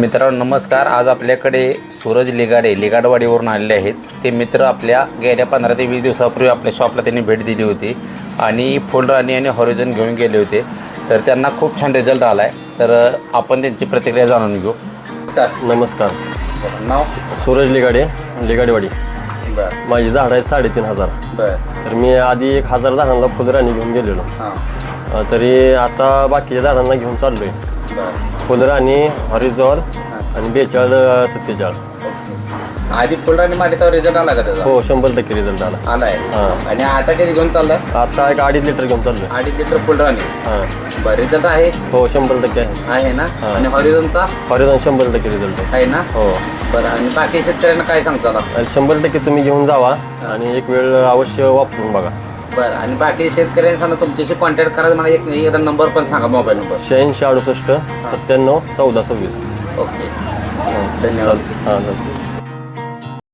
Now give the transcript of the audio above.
मित्रांनो नमस्कार. आज आपल्याकडे सूरज लिगाडे लिगाडवाडीवरून आलेले आहेत. ते मित्र आपल्या गेल्या 15 ते 20 दिवसापूर्वी आपल्या शॉपला त्यांनी भेट दिली होती आणि फुल राणी आणि हॉरिझॉन घेऊन गेले होते. तर त्यांना खूप छान रिझल्ट आला आहे. तर आपण त्यांची प्रतिक्रिया जाणून घेऊ. नमस्कार. नाव सूरज लिगाडे लिगाडेवाडी. बरं माझी झाड आहे 3500. बरं तर मी आधी 1000 झाडांना फुलराणी घेऊन गेलेलो. हां तरी आता बाकीच्या झाडांना घेऊन चाललो आहे. बरं फुलराणी हॉरिझॉन आणि 42-47. आधी फुल राणी मारल्यावर रिझल्ट आला का त्याचा? हो 100% रिझल्ट आला. आला आहे. हां. आणि आता किती घेऊन चाललाय? आता एक 2.5 लिटर घेऊन चाललो आहे. 2.5 लिटर फुल राणी. हां. बरं रिझल्ट आहे? हो 100% आहे. आहे ना. हां. आणि हॉरिझॉनचा हॉरिझॉन 100% रिझल्ट आहे. आहे ना. हो. बरं आणि बाकी शेतकऱ्यांना काय सांगता? आणि 100% तुम्ही घेऊन जावा आणि एक वेळ अवश्य वापरून बघा. बरं आणि बाकी शेतकऱ्यांना सांगा तुमच्याशी कॉन्टॅक्ट करा. मला एकदा नंबर पण सांगा, मोबाईल नंबर. 86 68 97 14 26. ओके धन्यवाद. हां.